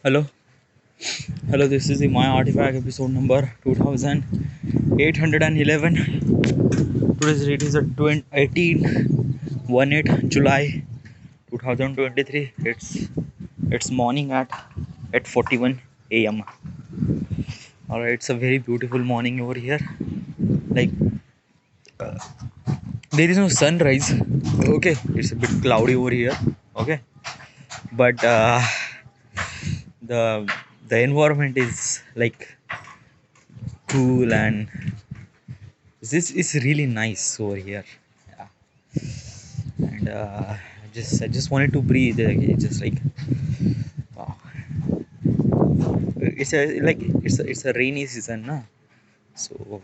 Hello, hello. This is the My Artifact episode number 2811. Today's date is a 18 July 2023. It's morning at 41 a.m. Alright, it's a very beautiful morning over here. Like there is no sunrise. Okay, it's a bit cloudy over here. Okay, but the the environment is like cool and this is really nice over here. Yeah. And I just wanted to breathe. Just like wow. It's a rainy season, na? So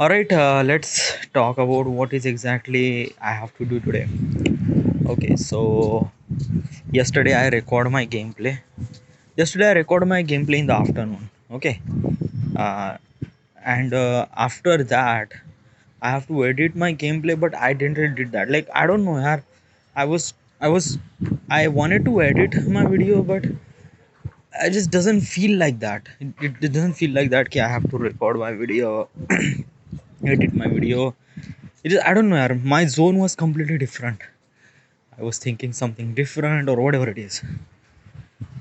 all right, let's talk about what is exactly I have to do today. Okay, so yesterday I record my gameplay. Yesterday I record my gameplay in the afternoon. Okay, uh, and after that I have to edit my gameplay, but I didn't really did that. Like I don't know, yaar. I was I was I wanted to edit my video, but I just doesn't feel like that. It doesn't feel like that. Ki I have to record my video, edit my video. It is I don't know, yaar. My zone was completely different. I was thinking something different or whatever it is.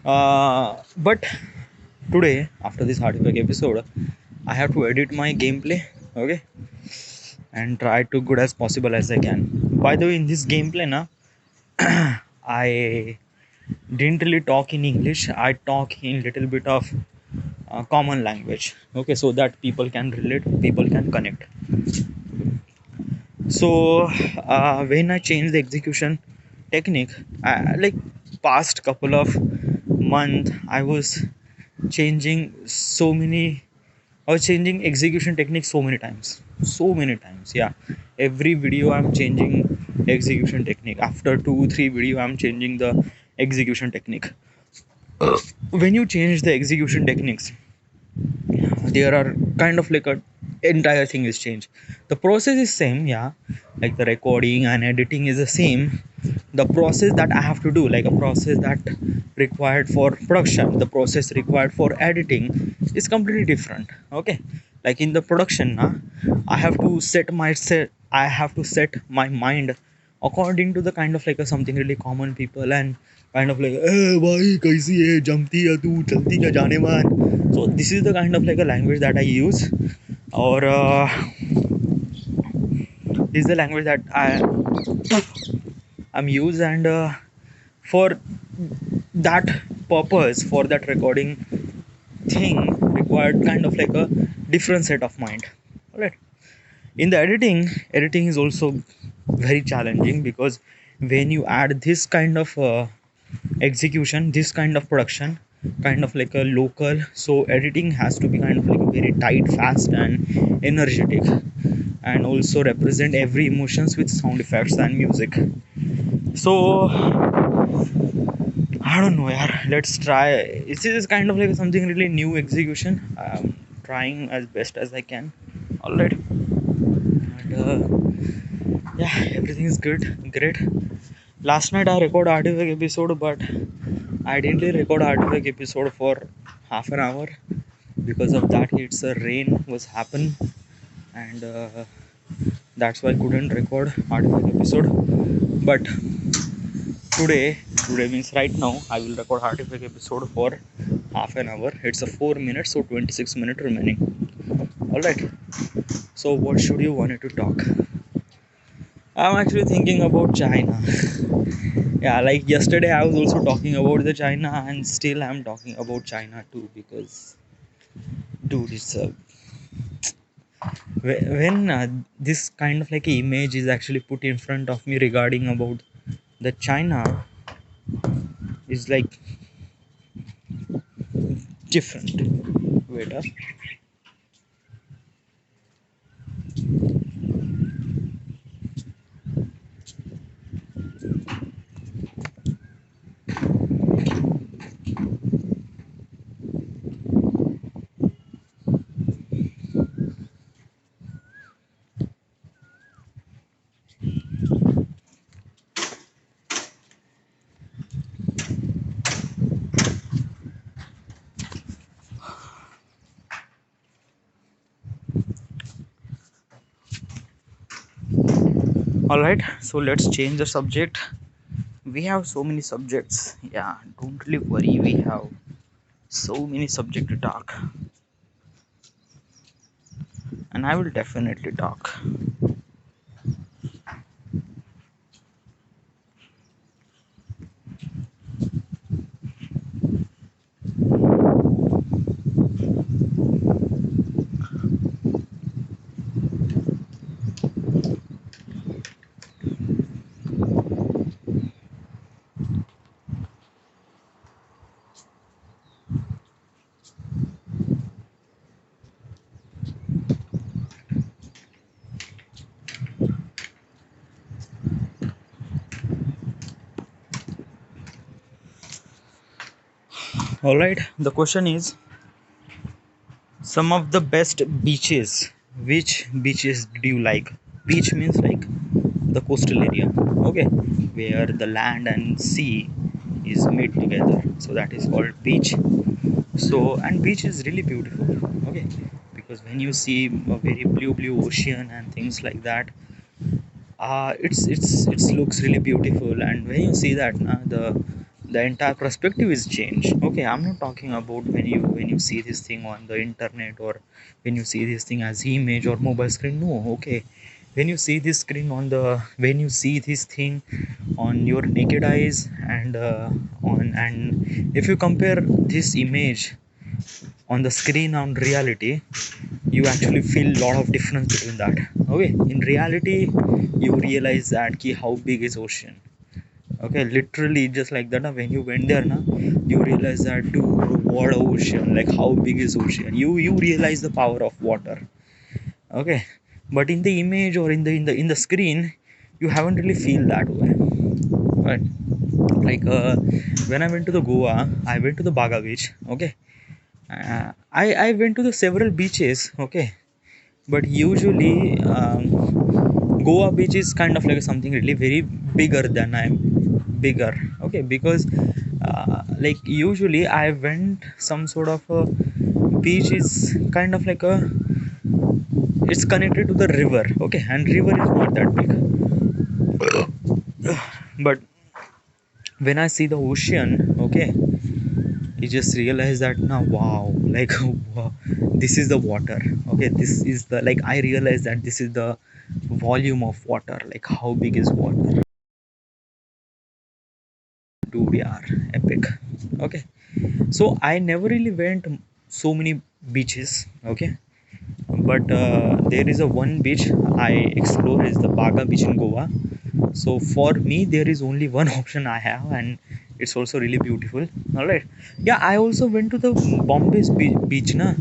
But today, after this artifact episode, I have to edit my gameplay. Okay, and try to good as possible as I can. By the way, in this gameplay, na, I didn't really talk in English. I talk in little bit of common language. Okay, so that people can relate, people can connect. So when I changed the execution technique, like past couple of month, I was changing so many. I was changing execution technique so many times. Yeah, every video I'm changing execution technique. After 2 3 video, I'm changing the execution technique. When you change the execution techniques, there are kind of like a entire thing is changed. The process is same, yeah, like the recording and editing is the same. The process that I have to do, like a process that required for production, the process required for editing is completely different. Okay, like in the production na, I have to set my mind according to the kind of like a something really common people and kind of like bhai kaisi hai jamti hai tu jalti ka jaane man. So this is the kind of like a language that I use, or this is the language that I'm use, and for that purpose, for that recording thing required kind of like a different set of mind. All right. In the editing is also very challenging because when you add this kind of execution, this kind of production, kind of like a local, so editing has to be kind of like a very tight, fast and energetic, and also represent every emotions with sound effects and music. So I don't know, yeah. Let's try. This is kind of like something really new execution. I'm trying as best as I can. All right, and yeah, everything is good, great. Last night I record artifact episode, but I didn't really record artifact episode for half an hour because of that. It's a rain was happen, and that's why I couldn't record artifact episode. But today means right now I will record artifact episode for half an hour. It's a 4 minutes, so 26 minutes remaining. All right, so what should you wanted to talk? I'm actually thinking about China. Yeah, like yesterday I was also talking about the China, and still I'm talking about China too, because dude, it's a when this kind of like image is actually put in front of me regarding about the China is like different. Wait up. All right, so let's change the subject. We have so many subjects. Yeah, don't really worry. We have so many subjects to talk, and I will definitely talk. All right, the question is some of the best beaches. Which beaches do you like? Beach means like the coastal area, okay, where the land and sea is made together. So that is called beach. So, and beach is really beautiful, okay, because when you see a very blue ocean and things like that, it's looks really beautiful. And when you see that, the entire perspective is changed. Okay, I'm not talking about when you see this thing on the internet, or when you see this thing as image or mobile screen. No, okay, when you see this screen on the when you see this thing on your naked eyes, and on and if you compare this image on the screen on reality, you actually feel a lot of difference between that. Okay, in reality you realize that ki how big is ocean. Okay, literally just like that, when you went there you realize that, dude, what a ocean, like how big is ocean. You realize the power of water. Okay, but in the image or in the screen, you haven't really feel that way, right? Like when I went to the Goa, I went to the Baga beach. Okay, I went to the several beaches. Okay, but usually Goa beach is kind of like something really very bigger than I'm bigger. Okay, because like usually I went some sort of a beach is kind of like a, it's connected to the river. Okay, and river is not that big. But when I see the ocean, okay, you just realize that now, wow, like wow, this is the water. Okay, this is the, like I realize that this is the volume of water, like how big is water. Dude, we are epic. Okay, so I never really went so many beaches. Okay, but there is a one beach I explore is the Baga beach in Goa. So for me there is only one option I have, and it's also really beautiful. All right, yeah, I also went to the beach na.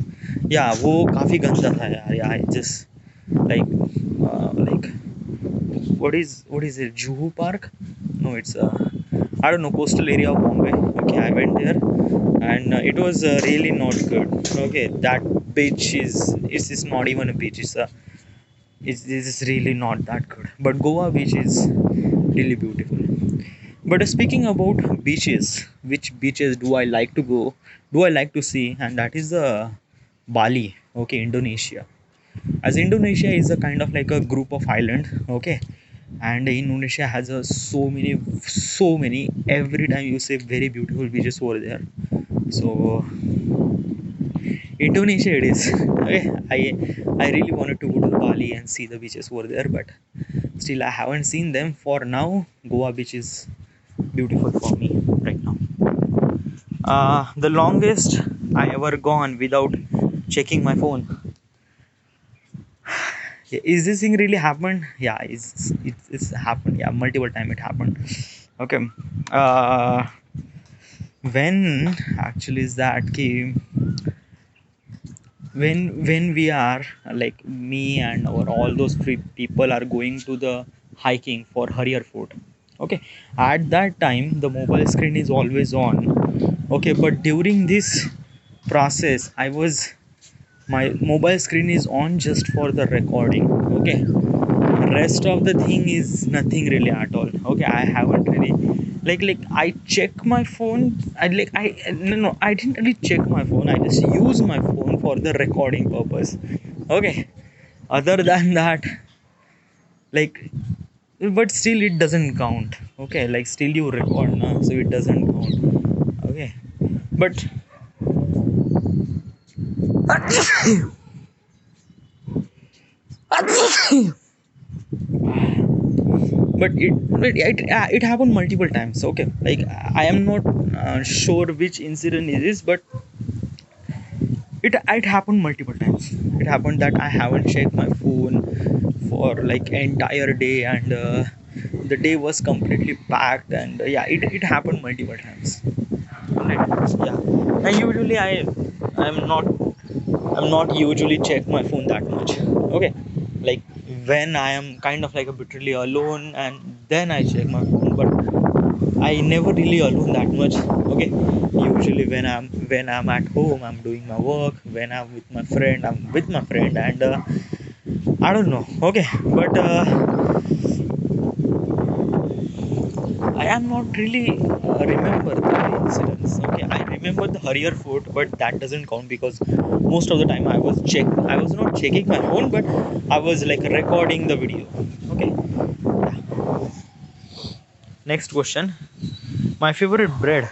Yeah, वो काफी गंदा था यार. Yeah, I just like what is it, Juhu Park? No, it's I don't know, coastal area of Bombay. Okay, I went there, and it was really not good. Okay, that beach is not even a beach. It's really not that good. But Goa beach is really beautiful. But speaking about beaches, which beaches do I like to go? Do I like to see? And that is Bali. Okay, Indonesia. As Indonesia is a kind of like a group of island. Okay, and Indonesia has so many. Every time you say very beautiful beaches over there. So Indonesia it is. Okay, I really wanted to go to Bali and see the beaches over there, but still I haven't seen them. For now, Goa beach is beautiful for me right now. The longest I ever gone without checking my phone. Is this thing really happened? Yeah, it's happened. Yeah, multiple time it happened. Okay. Uh, when actually is that key? When we are like me and our all those three people are going to the hiking for Harrier Fort. Okay, at that time the mobile screen is always on. Okay, but during this process I was, my mobile screen is on just for the recording. Okay, rest of the thing is nothing really at all. Okay, I haven't really like I check my phone. I no, I didn't really check my phone. I just use my phone for the recording purpose. Okay, other than that, like but still it doesn't count. Okay, like still you record now, so it doesn't count. Okay, but it happened multiple times. Okay, like I am not sure which incident it is, but it happened multiple times. It happened that I haven't checked my phone for like entire day, and the day was completely packed, and it happened multiple times. Right. Yeah, and usually I'm not I'm not usually check my phone that much. Okay, like when I am kind of like a bit really alone, and then I check my phone. But I never really alone that much. Okay, usually when I'm at home, I'm doing my work. When I'm with my friend, I'm with my friend, and I don't know. Okay, but I am not really remember the incidents. Okay, I remember the Harrier Fort, but that doesn't count because most of the time I was not checking my phone, but I was like recording the video. Okay. Yeah. Next question. My favorite bread.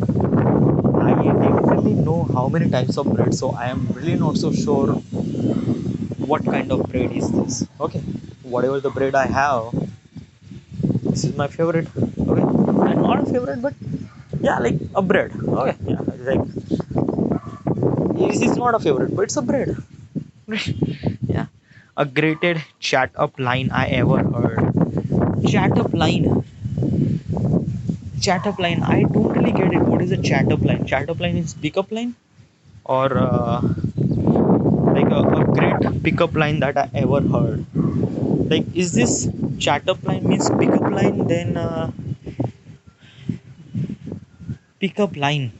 I didn't really know how many types of bread, so I am really not so sure what kind of bread is this. Okay. Whatever the bread I have, this is my favorite. Okay. And not a favorite, but yeah, like a bread. Okay. Yeah, like this is not a favorite, but it's a bread. Yeah. A grated chat up line I ever heard. Chat up line. Chat up line. I don't really get it. What is a chat up line? Chat up line is pickup line, or like a great pickup line that I ever heard. Like, is this chat up line means pickup line? Then pickup line.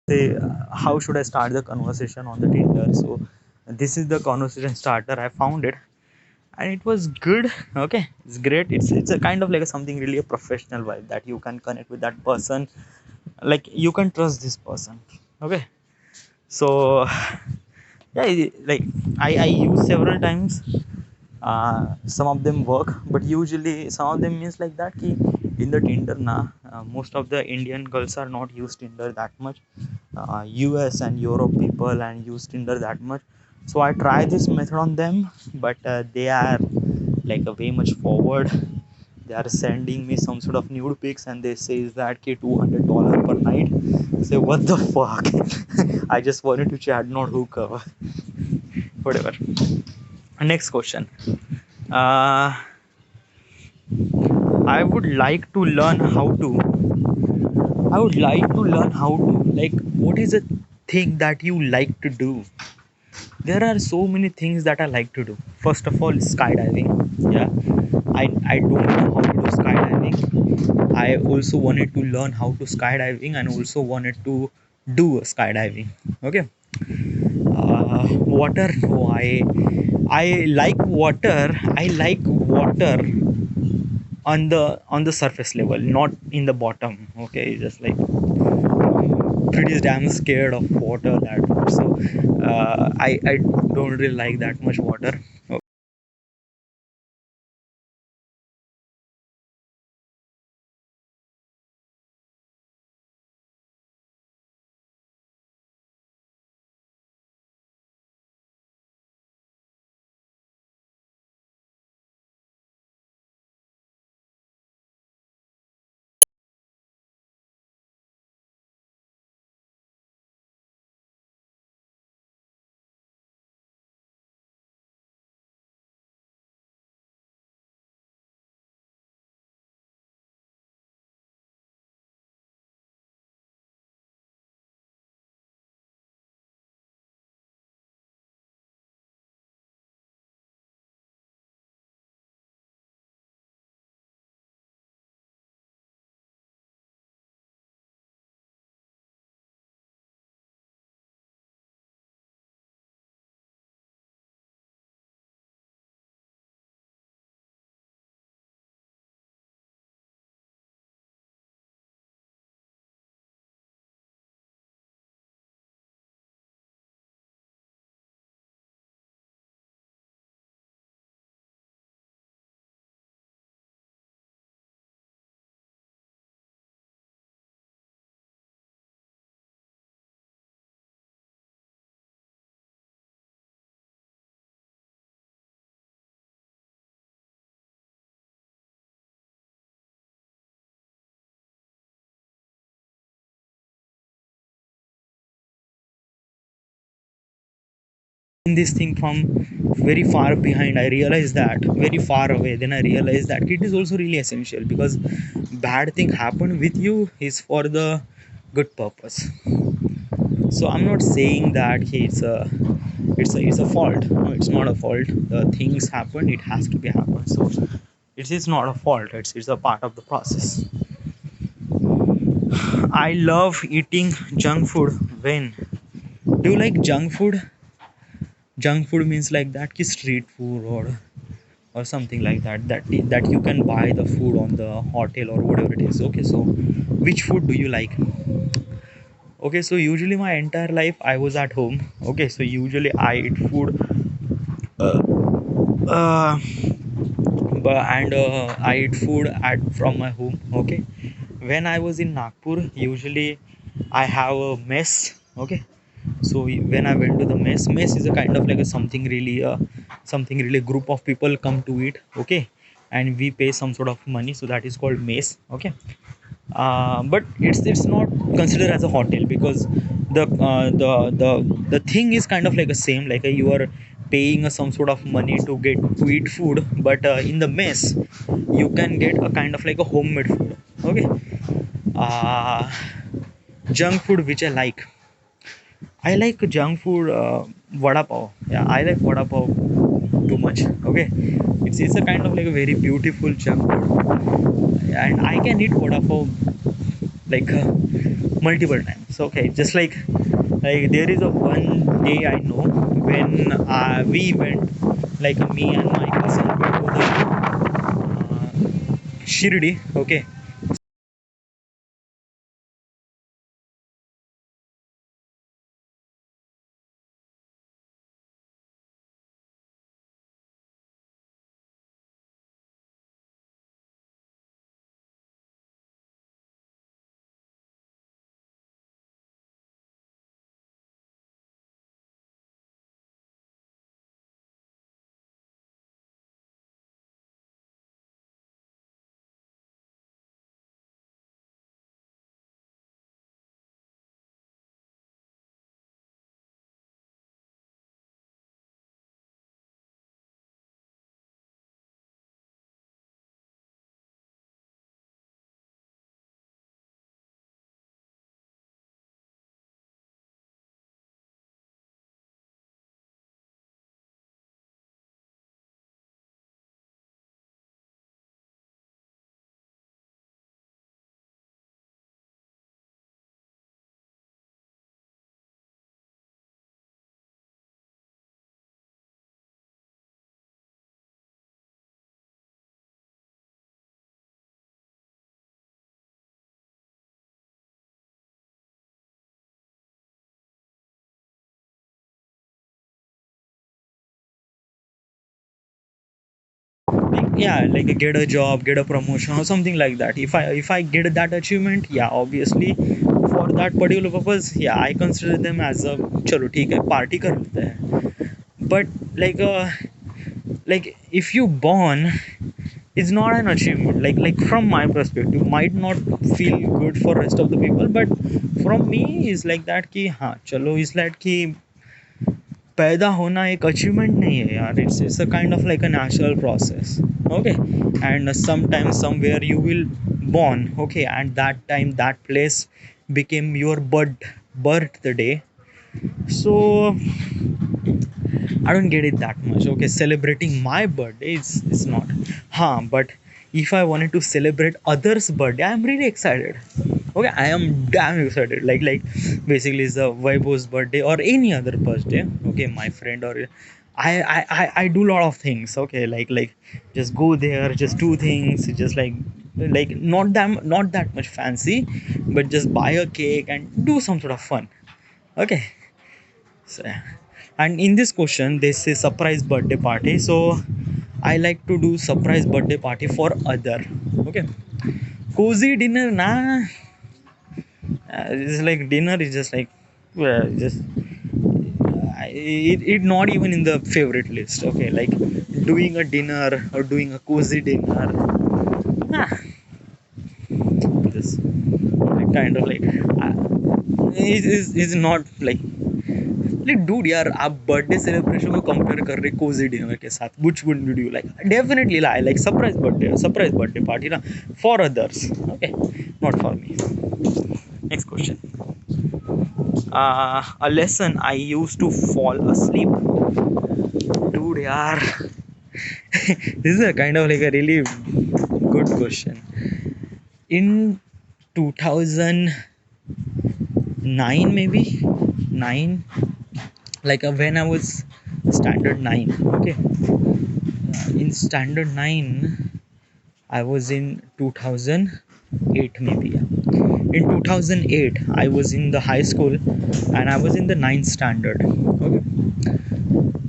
Say, how should I start the conversation on the Tinder? So this is the conversation starter. I found it, and it was good. Okay, it's great. It's a kind of like a something really a professional vibe that you can connect with that person. Like you can trust this person. Okay, so yeah, like I use several times. Some of them work, but usually some of them means like that ki in the Tinder na, most of the Indian girls are not use Tinder that much. US and Europe people and use Tinder that much, so I try this method on them, but they are like a way much forward They are sending me some sort of nude pics and they say that ki $200 per night. Say what the fuck? I just wanted to chat, not hook up. Whatever. Next question. Uh, I would like to learn how to. I would like to learn how to. Like, what is a thing that you like to do? There are so many things that I like to do. First of all, skydiving. Yeah, I don't know how to do skydiving. I also wanted to learn how to skydiving and also wanted to do skydiving. Okay. Water. No, I like water. I like water on the surface level, not in the bottom. Okay, just like pretty damn scared of water that much. So I don't really like that much water. In this thing from very far behind, I realized that very far away, then I realized that it is also really essential because bad thing happen with you is for the good purpose. So I'm not saying that it's a fault. No, it's not a fault. The things happen, it has to be happen. So it is not a fault, it's a part of the process. I love eating junk food. When do you like junk food? Junk food means like that ki street food or something like that, that you can buy the food on the hotel or whatever it is. Okay, so which food do you like? Okay, so usually my entire life I was at home. Okay, so usually I eat food uh, uh, and I eat food at from my home. Okay, when I was in Nagpur, usually I have a mess. Okay, so when I went to the mess is a kind of like a something really group of people come to eat. Okay, and we pay some sort of money, so that is called mess. Okay, but it's not considered as a hotel because the thing is kind of like the same, like you are paying some sort of money to get to eat food, but in the mess you can get a kind of like a homemade food. Okay, uh, junk food which I like junk food, vada pav. Yeah, I like vada pav too much. Okay, it's a kind of like a very beautiful junk food, and I can eat vada pav like multiple times. Okay, just like there is a one day I know when we went, like me and my cousin went to the Shirdi. Okay, yeah, like get a job, get a promotion or something like that. If I get that achievement, yeah, obviously for that particular purpose, yeah, I consider them as a chalo theek hai, party kar lete hain. But like like if you born, it's not an achievement. Like from my perspective, might not feel good for rest of the people, but from me is like that कि हाँ चलो is like कि पैदा होना एक achievement नहीं है यार. It's a kind of like a natural process. Okay. And sometime somewhere you will born. Okay. And that time that place became your birthday. So I don't get it that much. Okay, celebrating my birthday is not. Huh, but if I wanted to celebrate others' birthday, I'm really excited. Okay, I am damn excited. Like basically it's the Vaibhav's birthday or any other birthday. Okay, my friend or I do a lot of things. Okay, like just go there, just do things, just like not that much fancy, but just buy a cake and do some sort of fun. Okay. So, and in this question, they say surprise birthday party. So I like to do surprise birthday party for other. Okay, cozy dinner. Nah, it's like dinner is just like just it not even in the favorite list. Okay, like doing a dinner or doing a cozy dinner. Nah, this like kind of like is not like dude यार आप birthday celebration को compare कर रहे Cozi dinner के साथ which would you like definitely like surprise birthday party ना for others. Okay, not for me. Next question. A lesson I used to fall asleep. Dude yaar this is a kind of like a really good question. In 2009 maybe 9, like when I was standard 9. Okay, in standard 9 I was in 2008 maybe, yeah. In 2008 I was in the high school and I was in the ninth standard. Okay,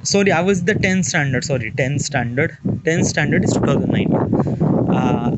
sorry, I was the 10th standard. Sorry, 10th standard is 2009. uh,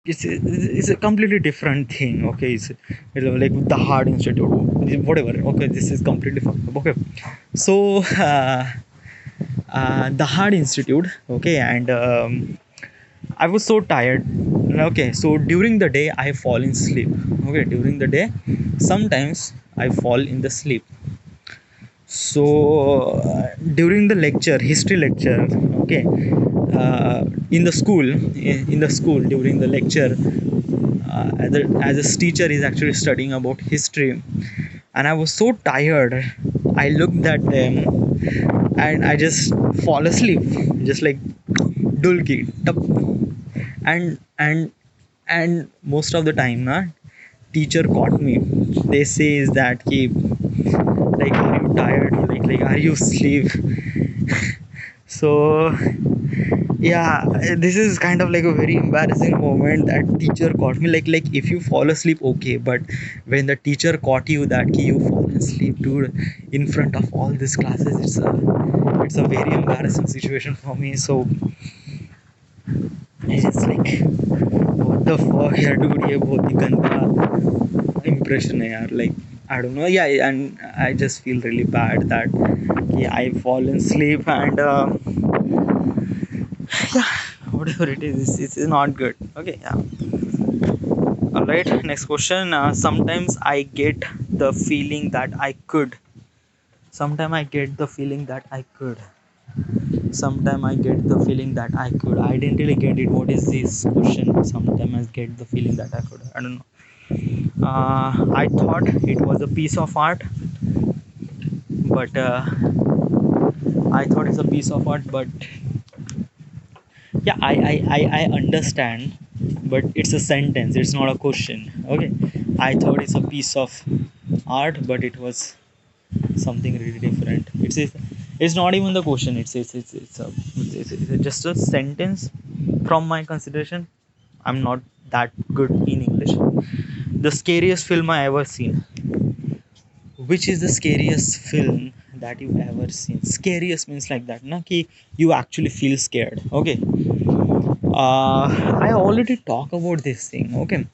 it's a completely different thing. Okay, it's like the hard institute, whatever. Okay, this is completely fucked up. Okay, so the hard institute. Okay, and I was so tired. Okay, so during the day I fall in sleep. Okay, during the day sometimes I fall in the sleep. So during the lecture, history lecture. Okay, in the school during the lecture, as a teacher is actually studying about history, and I was so tired. I looked at them and I just fall asleep, just like dulki tup. And most of the time na, teacher caught me. They say is that ki, like, are you tired, like are you asleep? So yeah, this is kind of like a very embarrassing moment that teacher caught me. Like if you fall asleep, okay, but when the teacher caught you that ki you fall asleep, dude, in front of all these classes, it's a very embarrassing situation for me. So it's just like, what the fuck यार dude, ये बहुत ही गंदा impression है यार. Like I don't know, yeah, and I just feel really bad that yeah, I fall asleep and yeah, whatever it is, it's not good. Okay, yeah. All right, next question. Sometimes I get the feeling that I could. Sometimes I get the feeling that I could. Sometimes I get the feeling that I could. I didn't really get it. What is this question? Sometimes I get the feeling that I could. I don't know. I thought it was a piece of art, but I thought it's a piece of art, but yeah, I understand, but it's a sentence. It's not a question. Okay, I thought it's a piece of art, but it was something really different. It's not even the question. It's just a sentence. From my consideration, I'm not that good in English. The scariest film I ever seen. Which is the scariest film that you've ever seen? Scariest means like that, na ki you actually feel scared. Okay. I already talk about this thing. Okay,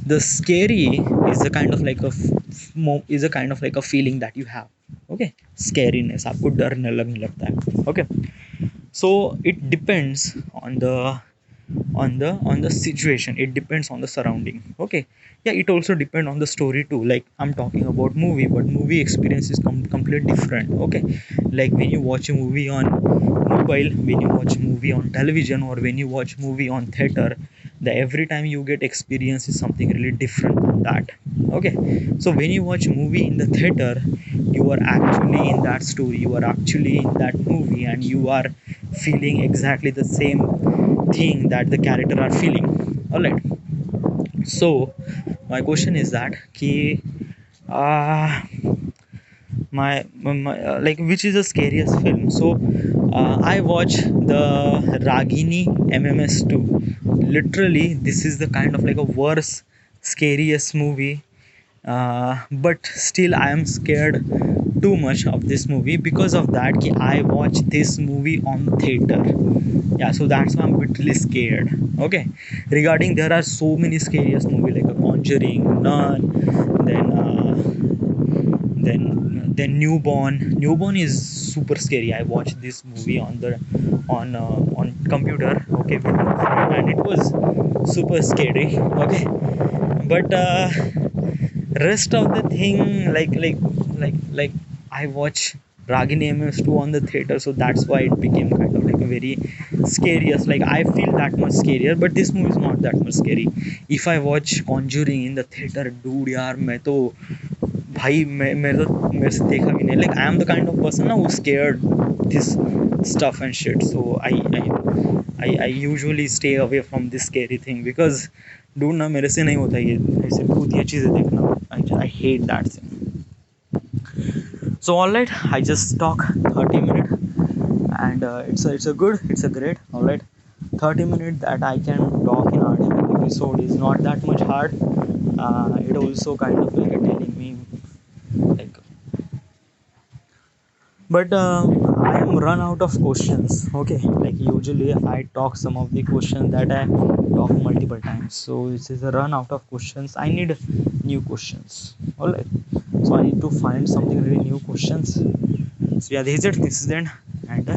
the scary is a kind of like is a kind of like a feeling that you have. Okay, scariness, आपको डरने लगने लगता है. Okay, so it depends on the situation. It depends on the surrounding. Okay, yeah, it also depends on the story too. Like I'm talking about movie, but movie experience is completely different. Okay, like when you watch a movie on mobile, when you watch movie on television, or when you watch movie on theater, the every time you get experience is something really different from that. Okay, so when you watch movie in the theater, you are actually in that story, you are actually in that movie, and you are feeling exactly the same thing that the character are feeling. All right, so my question is that ki uh, like which is the scariest film. So I watch the Ragini MMS2. Literally this is the kind of like a worse scariest movie, but still I am scared too much of this movie. Because of that ki I watched this movie on theater. Yeah, so that's why I'm literally scared. Okay, regarding there are so many scariest movie like a Conjuring, Nun, then newborn is super scary. I watched this movie on the on computer. Okay, with my friend, and it was super scary. Okay, but rest of the thing, like I watch Ragini MS2 on the theater, so that's why it became kind of like a very scariest. Like I feel that much scarier, but this movie is not that much scary. If I watch Conjuring in the theater, dude यार मैं तो भाई मैं मेरे से देखा भी नहीं. Like I am the kind of person ना who scared this stuff and shit. So I usually stay away from this scary thing because dude ना मेरे से नहीं होता ये ऐसे भूतिया चीज़ें देखना. I hate that thing. So alright, I just talk 30 minutes, and it's a great. Alright, 30 minutes that I can talk in our episode is not that much hard. It also kind of like telling me like, but I am run out of questions. Okay, like usually I talk some of the questions that I talk multiple times, so this is a run out of questions. I need new questions. All right, so I need to find something really new questions. So yeah, this is it. This is the end, and